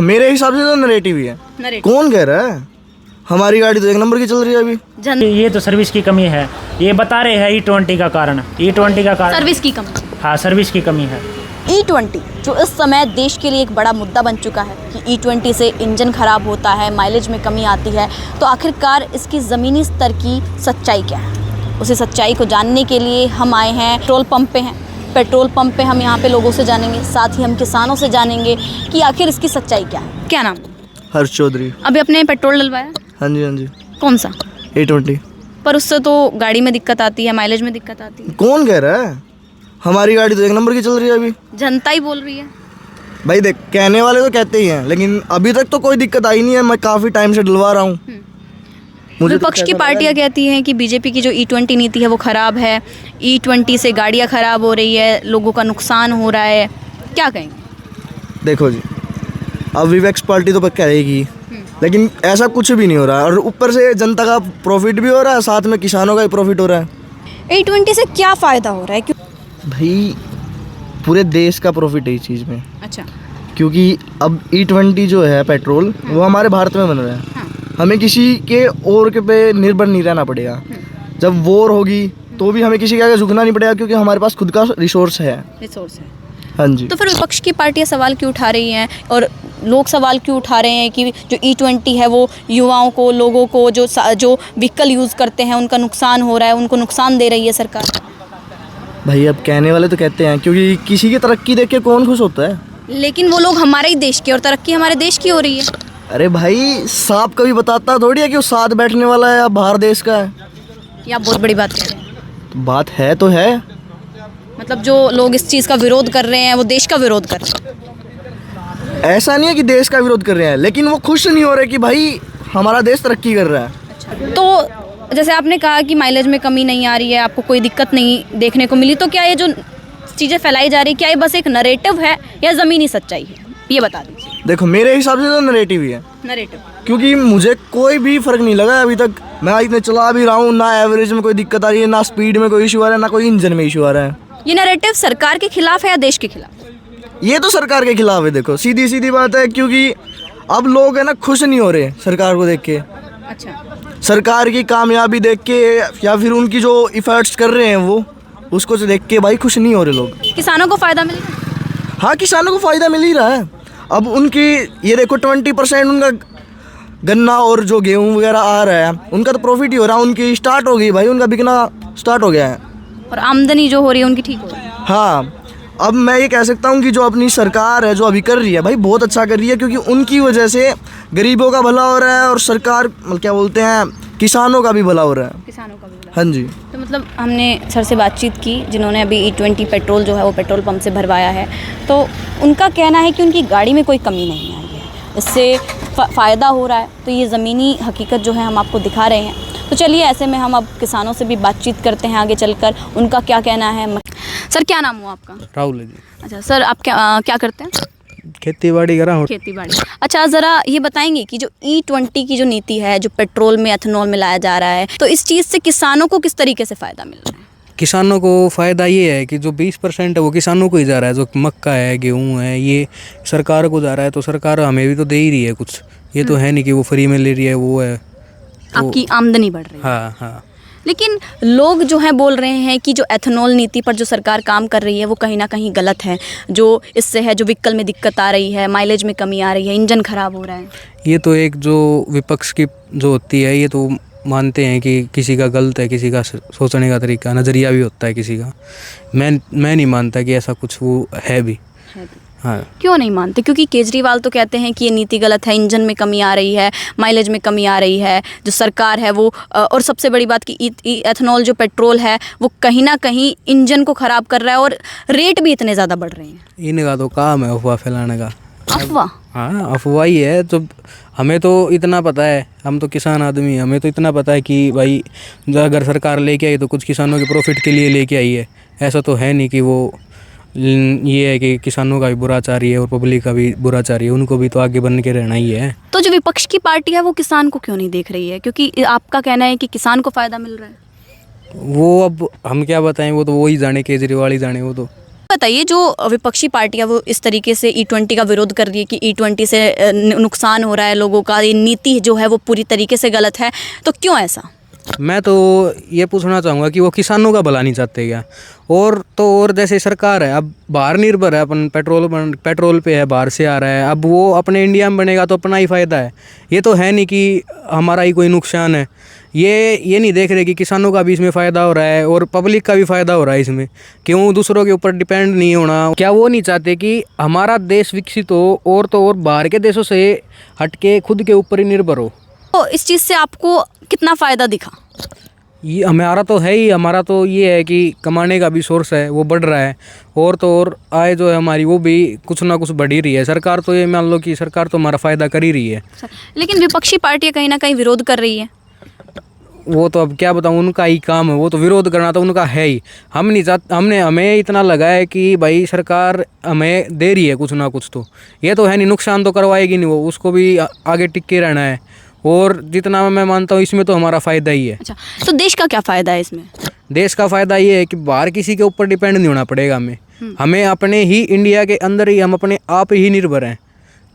मेरे हिसाब से तो नरेटिव ही है। कौन कह रहा है? हमारी गाड़ी तो एक नंबर की चल रही है अभी। ये तो सर्विस की कमी है, ये बता रहे हैं E20 का कारण, E20 का कारण सर्विस की कमी। हाँ, सर्विस की कमी है। E20 जो इस समय देश के लिए एक बड़ा मुद्दा बन चुका है कि E20 से इंजन खराब होता है, माइलेज में कमी आती है, तो आखिरकार इसकी ज़मीनी स्तर की सच्चाई क्या है? उसे सच्चाई को जानने के लिए हम आए हैं पेट्रोल पंप पे हैं। पेट्रोल पंप पे हम यहाँ पे लोगों से जानेंगे, साथ ही हम किसानों से जानेंगे कि आखिर इसकी सच्चाई क्या है। क्या नाम? हर्ष चौधरी। अभी अपने पेट्रोल डलवाया? हाँ जी हाँ जी। कौन सा? E20। पर उससे तो गाड़ी में दिक्कत आती है, माइलेज में दिक्कत आती है। कौन कह रहा है? हमारी गाड़ी तो एक नंबर की चल रही है अभी। जनता ही बोल रही है। भाई देख, कहने वाले तो कहते ही हैं, लेकिन अभी तक तो कोई दिक्कत आई नहीं है। मैं काफ़ी टाइम से डलवा रहा हूँ। विपक्ष की पार्टियां कहती हैं कि बीजेपी की जो E20 नीति है वो ख़राब है, E20 से गाड़ियां ख़राब हो रही है, लोगों का नुकसान हो रहा है। क्या कहेंगे? देखो जी, अब विपक्ष पार्टी तो कहेगी, लेकिन ऐसा कुछ भी नहीं हो रहा है। और ऊपर से जनता का प्रॉफिट भी हो रहा है, साथ में किसानों का भी प्रॉफिट हो रहा है। E20 से क्या फ़ायदा हो रहा है? भाई पूरे देश का प्रॉफिट है इस चीज़ में। अच्छा। क्योंकि अब E20 जो है पेट्रोल, वो हमारे भारत में बन रहा है। हाँ। हमें किसी के और के पे निर्भर नहीं रहना पड़ेगा। जब वॉर होगी तो भी हमें किसी के आगे झुकना नहीं पड़ेगा, क्योंकि हमारे पास खुद का रिसोर्स है। हाँ जी। तो फिर विपक्ष की पार्टियां सवाल क्यों उठा रही हैं और लोग सवाल क्यों उठा रहे हैं कि जो E20 है वो युवाओं को, लोगों को, जो व्हीकल यूज़ करते हैं उनका नुकसान हो रहा है, उनको नुकसान दे रही है सरकार? भाई अब कहने वाले तो कहते हैं, क्योंकि किसी की तरक्की देख के कौन खुश होता है? लेकिन वो लोग हमारे ही देश के, और तरक्की हमारे देश की हो रही है। अरे भाई, सांप कभी बताता थोड़ी है कि वो साथ बैठने वाला है या बाहर देश का है। ये आप बहुत बड़ी बात कह रहे हैं। तो बात है तो है। मतलब जो लोग इस चीज़ का विरोध कर रहे हैं वो देश का विरोध कर रहे हैं। ऐसा नहीं है कि देश का विरोध कर रहे हैं, लेकिन वो खुश नहीं हो रहे कि भाई हमारा देश तरक्की कर रहा है। तो जैसे आपने कहा कि माइलेज में कमी नहीं आ रही है, आपको कोई दिक्कत नहीं देखने को मिली, तो क्या ये जो चीज़ें फैलाई जा रही है, क्या ये बस एक नरेटिव है या ज़मीनी सच्चाई है? ये बता दीजिए। देखो, मेरे हिसाब से तो नरेटिव ही है। नरेटिव। क्योंकि मुझे कोई भी फर्क नहीं लगा अभी तक। मैं इतने चला भी रहा हूँ, ना एवरेज में कोई दिक्कत आ रही है, ना स्पीड में कोई इशू आ रहा है, ना कोई इंजन में इशू आ रहा है। ये नरेटिव सरकार के खिलाफ है या देश के खिलाफ? ये तो सरकार के खिलाफ है। देखो, सीधी सीधी बात है, क्योंकि अब लोग है ना खुश नहीं हो रहे सरकार को देख के। अच्छा। सरकार की कामयाबी देख के या फिर उनकी जो इफर्ट्स कर रहे हैं वो, उसको से देख के भाई खुश नहीं हो रहे लोग। किसानों को फ़ायदा मिलेगा? हाँ, किसानों को फ़ायदा मिल ही रहा है। अब उनकी ये देखो 20% उनका गन्ना और जो गेहूँ वगैरह आ रहा है, उनका तो प्रॉफिट ही हो रहा है। उनकी स्टार्ट हो गई भाई, उनका बिकना स्टार्ट हो गया है। और आमदनी जो हो रही है उनकी ठीक हो रही है। हाँ, अब मैं ये कह सकता हूँ कि जो अपनी सरकार है जो अभी कर रही है भाई, बहुत अच्छा कर रही है, क्योंकि उनकी वजह से गरीबों का भला हो रहा है और सरकार क्या बोलते हैं, किसानों का भी भला हो रहा है। किसानों का भी भला। हाँ जी। तो मतलब हमने सर से बातचीत की जिन्होंने अभी E20 पेट्रोल जो है वो पेट्रोल पंप से भरवाया है, तो उनका कहना है कि उनकी गाड़ी में कोई कमी नहीं आई है, इससे फ़ायदा हो रहा है। तो ये ज़मीनी हकीकत जो है हम आपको दिखा रहे हैं। तो चलिए, ऐसे में हम अब किसानों से भी बातचीत करते हैं आगे चलकर, उनका क्या कहना है। सर, क्या नाम हुआ आपका? राहुल जी। अच्छा सर, आप क्या करते हैं? खेती बाड़ी करा हूँ। खेती बाड़ी। अच्छा, ज़रा ये बताएंगे कि जो E20 की जो नीति है, जो पेट्रोल में एथेनॉल मिलाया जा रहा है, तो इस चीज़ से किसानों को किस तरीके से फ़ायदा मिल रहा है? किसानों को फ़ायदा ये है कि जो 20% है वो किसानों को ही जा रहा है। जो मक्का है, गेहूँ है, ये सरकार को जा रहा है, तो सरकार हमें भी तो दे ही रही है कुछ। ये तो है नहीं कि वो फ्री में ले रही है, वो है तो आपकी आमदनी बढ़ रही है। हाँ हाँ। लेकिन लोग जो हैं बोल रहे हैं कि जो एथेनॉल नीति पर जो सरकार काम कर रही है वो कहीं ना कहीं गलत है। जो इससे है, जो व्हीकल में दिक्कत आ रही है, माइलेज में कमी आ रही है, इंजन खराब हो रहा है। ये तो एक जो विपक्ष की जो होती है, ये तो मानते हैं कि किसी का गलत है, किसी का सोचने का तरीका, नज़रिया भी होता है किसी का। मैं नहीं मानता कि ऐसा कुछ वो है भी। हाँ। क्यों नहीं मानते? क्योंकि केजरीवाल तो कहते हैं कि ये नीति गलत है, इंजन में कमी आ रही है, माइलेज में कमी आ रही है, जो सरकार है वो, और सबसे बड़ी बात कि एथेनॉल जो पेट्रोल है वो कहीं ना कहीं इंजन को ख़राब कर रहा है और रेट भी इतने ज़्यादा बढ़ रहे हैं। इनका तो काम है अफवाह फैलाने का। अफवाह? हाँ, अफवाह ही है। तो हमें तो इतना पता है, हम तो किसान आदमी हैं, हमें तो इतना पता है कि भाई अगर सरकार लेके आई तो कुछ किसानों के प्रॉफिट के लिए लेके आई है। ऐसा तो है नहीं कि वो ये है कि किसानों का भी बुरा चाह रही है और पब्लिक का भी बुरा चाह रही है। उनको भी तो आगे बन के रहना ही है। तो जो विपक्ष की पार्टी है वो किसान को क्यों नहीं देख रही है? क्योंकि आपका कहना है कि किसान को फ़ायदा मिल रहा है। वो अब हम क्या बताएं, वो तो वही जाने, केजरीवाल ही जाने। वो तो बताइए, जो विपक्षी पार्टियां वो इस तरीके से E20 का विरोध कर रही है कि E20 से नुकसान हो रहा है लोगों का, ये नीति जो है वो पूरी तरीके से गलत है, तो क्यों ऐसा? मैं तो ये पूछना चाहूँगा कि वो किसानों का भला नहीं चाहते क्या? और तो और जैसे सरकार है अब बाहर निर्भर है, अपन पेट्रोल पे है, बाहर से आ रहा है, अब वो अपने इंडिया में बनेगा तो अपना ही फ़ायदा है। ये तो है नहीं कि हमारा ही कोई नुकसान है। ये नहीं देख रहे कि किसानों का भी इसमें फ़ायदा हो रहा है और पब्लिक का भी फ़ायदा हो रहा है इसमें। क्यों दूसरों के ऊपर डिपेंड नहीं होना? क्या वो नहीं चाहते कि हमारा देश विकसित हो और तो और बाहर के देशों से हट के खुद के ऊपर ही निर्भर हो? तो इस चीज़ से आपको कितना फ़ायदा दिखा? ये हमारा तो है ही, हमारा तो ये है कि कमाने का भी सोर्स है वो बढ़ रहा है और तो और आय जो है हमारी वो भी कुछ ना कुछ बढ़ ही रही है। सरकार तो ये मान लो कि सरकार तो हमारा फ़ायदा कर ही रही है। लेकिन विपक्षी पार्टियां कहीं ना कहीं विरोध कर रही है। वो तो अब क्या बताऊँ, उनका ही काम है, वो तो विरोध करना तो उनका है ही। हम नहीं चाहते, हमें इतना लगा है कि भाई सरकार हमें दे रही है कुछ ना कुछ, तो ये तो है नहीं, नुकसान तो करवाएगी नहीं वो, उसको भी आगे टिक के रहना है। और जितना मैं मानता हूँ इसमें तो हमारा फ़ायदा ही है। अच्छा, तो देश का क्या फ़ायदा है इसमें? देश का फ़ायदा ये है कि बाहर किसी के ऊपर डिपेंड नहीं होना पड़ेगा हमें अपने ही इंडिया के अंदर ही हम अपने आप ही निर्भर हैं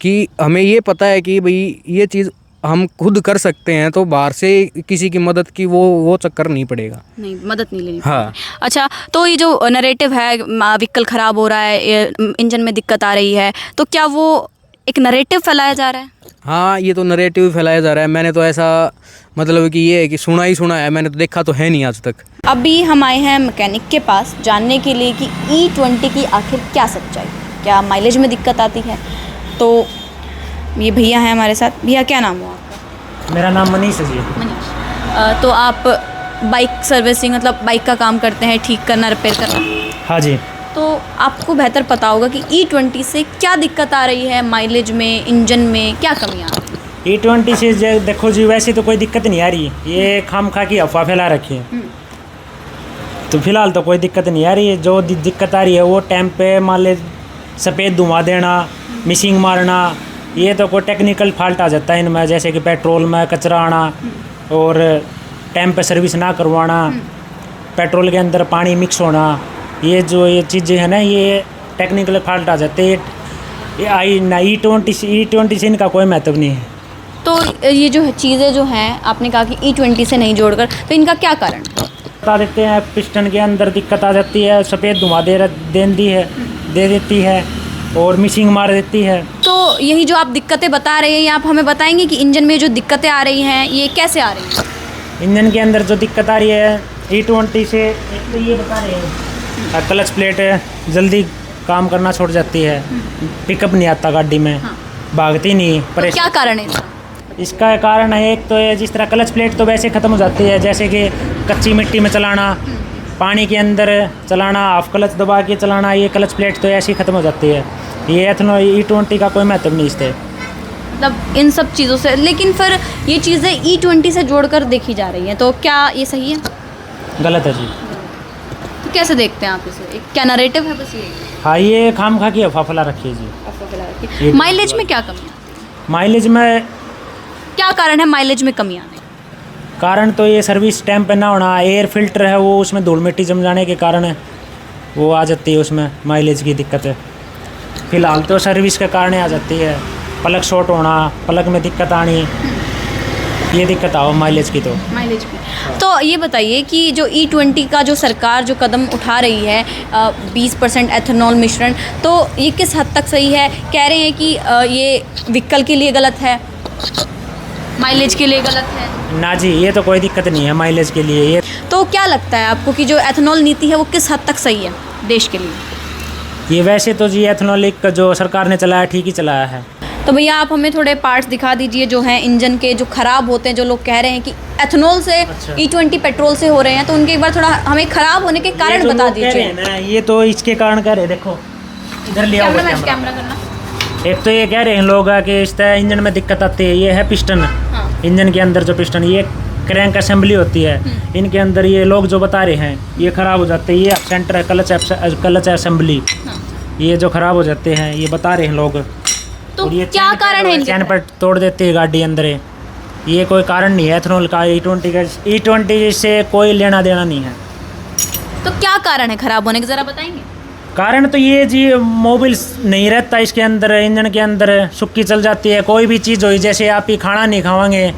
कि हमें ये पता है कि भाई ये चीज़ हम खुद कर सकते हैं, तो बाहर से किसी की मदद की वो चक्कर नहीं पड़ेगा। नहीं, मदद नहीं लेनी। हाँ। अच्छा, तो ये जो नरेटिव है, व्हीकल ख़राब हो रहा है, इंजन में दिक्कत आ रही है, तो क्या वो एक नरेटिव फैलाया जा रहा है? हाँ, ये तो नरेटिव फैलाया जा रहा है। मैंने तो ऐसा मतलब कि ये है कि सुना ही सुना है, मैंने तो देखा तो है नहीं आज तक। अभी हम आए हैं मैकेनिक के पास जानने के लिए कि E20 की आखिर क्या सच्चाई, क्या माइलेज में दिक्कत आती है। तो ये भैया हैं हमारे साथ। भैया, क्या नाम हो आपका? मेरा नाम मनीष है जी। मनीष। तो आप बाइक सर्विसिंग, मतलब बाइक का काम करते हैं, ठीक करना, रिपेयर करना? हाँ जी। तो आपको बेहतर पता होगा कि E20 से क्या दिक्कत आ रही है, माइलेज में, इंजन में क्या कमी आ रही है? E20 से देखो जी, वैसे तो कोई दिक्कत नहीं आ रही, ये खामखा की अफवाह फैला रखी है। तो फिलहाल तो कोई दिक्कत नहीं आ रही है। जो दिक्कत आ रही है वो टाइम पे मान ले सफ़ेद धुआं देना, मिसिंग मारना, ये तो कोई टेक्निकल फॉल्ट आ जाता है इनमें, जैसे कि पेट्रोल में कचरा आना और टाइम पे सर्विस ना करवाना, पेट्रोल के अंदर पानी मिक्स होना, ये चीज़ें हैं ना, ये टेक्निकल फॉल्ट आ जाते हैं। ये E20 से इनका कोई महत्व नहीं है। तो ये जो चीज़ें जो हैं, आपने कहा कि E20 से नहीं जोड़कर, तो इनका क्या कारण है? बता देते हैं, पिस्टन के अंदर दिक्कत आ जाती है, सफ़ेद धुआं दे देती है और मिसिंग मार देती है। तो यही जो आप दिक्कतें बता रहे हैं, ये आप हमें बताएंगे कि इंजन में जो दिक्कतें आ रही हैं ये कैसे आ रही हैं? इंजन के अंदर जो दिक्कत आ रही है E20 से, एक तो ये बता रहे हैं क्लच प्लेट जल्दी काम करना छोड़ जाती है, पिकअप नहीं आता गाड़ी में, भागती नहीं। तो क्या कारण है इसका? इसका कारण है, एक तो ये जिस तरह क्लच प्लेट तो वैसे ख़त्म हो जाती है, जैसे कि कच्ची मिट्टी में चलाना, पानी के अंदर चलाना, हाफ क्लच दबा के चलाना, ये क्लच प्लेट तो ऐसी ख़त्म हो जाती है। ये एथनॉल E20 का कोई महत्व नहीं इससे, मतलब इन सब चीज़ों से। लेकिन फिर ये चीज़ें E20 से जोड़कर देखी जा रही हैं, तो क्या ये सही है? गलत है जी। तो कैसे देखते हैं आप इसे? क्या नरेटिव है बस ये? हाँ, ये खामखा की अफवाह फैला रखी है जी। माइलेज में क्या कमी है? माइलेज में क्या कारण है माइलेज में कमी आने? कारण तो ये सर्विस टाइम पे ना होना, एयर फिल्टर है वो उसमें धूल मिट्टी जम जाने के कारण है वो आ जाती है, उसमें माइलेज की दिक्कत है। फिलहाल तो सर्विस के कारण आ जाती है, प्लग शॉर्ट होना, प्लग में दिक्कत आनी, ये दिक्कत आओ माइलेज की। तो माइलेज की तो ये बताइए कि जो E20 का जो सरकार जो कदम उठा रही है, 20% एथेनॉल मिश्रण, तो ये किस हद तक सही है? कह रहे हैं कि ये व्हीकल के लिए गलत है, माइलेज के लिए गलत है। ना जी, ये तो कोई दिक्कत नहीं है माइलेज के लिए। ये तो क्या लगता है आपको कि जो एथेनॉल नीति है वो किस हद तक सही है देश के लिए? ये वैसे तो जी एथेनॉलिक का जो सरकार ने चलाया ठीक ही चलाया है। तो भैया आप हमें थोड़े पार्ट्स दिखा दीजिए जो हैं इंजन के, जो ख़राब होते हैं, जो लोग कह रहे हैं कि एथेनॉल से अच्छा। E20 पेट्रोल से हो रहे हैं, तो उनके एक बार थोड़ा हमें ख़राब होने के कारण बता दीजिए। ये तो इसके कारण कह रहे, देखो इधर ले आओ कैमरा करना। एक तो ये कह रहे हैं लोग कि इस तरह इंजन में दिक्कत आती है, ये है पिस्टन। हाँ। इंजन के अंदर जो पिस्टन, ये क्रैंक असेंबली होती है, इनके अंदर ये लोग जो बता रहे हैं ये ख़राब हो जाते हैं। ये सेंटर है क्लच असेंबली, ये जो ख़राब हो जाते हैं ये बता रहे हैं लोग। तो और ये क्या कारण है? चैन पर तोड़ देते हैं गाड़ी अंदर, ये कोई कारण नहीं है एथेनॉल का। E20 से कोई लेना देना नहीं है। तो क्या कारण है ख़राब होने के, ज़रा बताएंगे? कारण तो ये जी मोबिल नहीं रहता इसके अंदर, इंजन के अंदर सुक्की चल जाती है। कोई भी चीज़ हुई, जैसे आप ही खाना नहीं खावांगे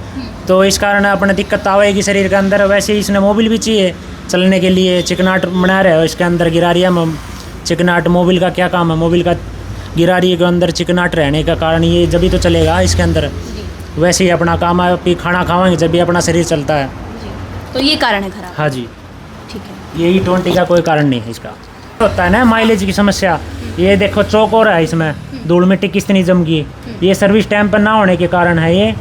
तो इस कारण अपने दिक्कत आएगी शरीर के अंदर। वैसे ही इसने मोबिल भी चाहिए चलने के लिए। चिकनाट बना रहे हो इसके अंदर गिरारिया में चिकनाट। मोबिल का क्या काम है? मोबिल का गिरारिया के अंदर चिकनाट रहने का कारण ये जब भी तो चलेगा इसके अंदर। वैसे ही अपना काम है, आप ही खाना खावांगे जब भी अपना शरीर चलता है। तो ये कारण है खराब। हाँ जी, ठीक है। ये E20 का कोई कारण नहीं है इसका। होता है ना माइलेज की समस्या। ये देखो चौक हो रहा है इसमें, धूल मिट्टी कितनी जम गई। ये सर्विस टाइम पर ना होने के कारण है। ये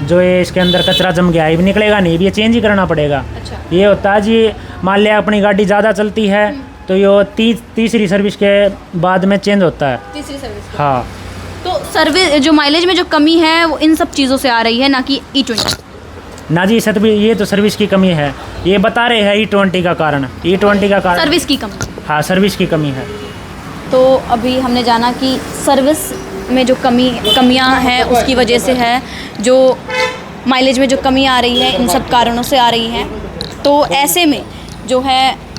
जो ये इसके अंदर कचरा जम गया है, ये भी निकलेगा नहीं, ये चेंज ही करना पड़ेगा। अच्छा। ये होता है जी, मान लिया अपनी गाड़ी ज़्यादा चलती है तो ये तीसरी सर्विस के बाद में चेंज होता है। तीसरी सर्विस। हाँ, तो सर्विस जो माइलेज में जो कमी है वो इन सब चीज़ों से आ रही है, ना कि E20। ना जी ये तो सर्विस की कमी है। ये बता रहे हैं E20 का कारण, E20 का कारण सर्विस की कमी। हाँ, सर्विस की कमी है। तो अभी हमने जाना कि सर्विस में जो कमियां हैं उसकी वजह से है, जो माइलेज में जो कमी आ रही है इन सब कारणों से आ रही है। तो ऐसे में जो है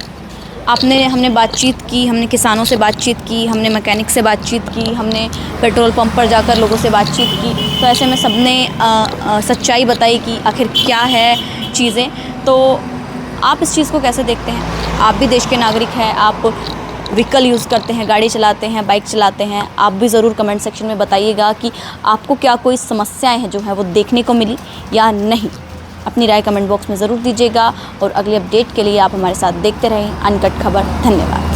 हमने बातचीत की, हमने किसानों से बातचीत की, हमने मैकेनिक से बातचीत की, हमने पेट्रोल पंप पर जाकर लोगों से बातचीत की। तो ऐसे में सबने सच्चाई बताई कि आखिर क्या है चीज़ें। तो आप इस चीज़ को कैसे देखते हैं? आप भी देश के नागरिक हैं, आप व्हीकल यूज़ करते हैं, गाड़ी चलाते हैं, बाइक चलाते हैं। आप भी ज़रूर कमेंट सेक्शन में बताइएगा कि आपको क्या कोई समस्याएं हैं जो है वो देखने को मिली या नहीं। अपनी राय कमेंट बॉक्स में ज़रूर दीजिएगा और अगली अपडेट के लिए आप हमारे साथ देखते रहें अनकट खबर। धन्यवाद।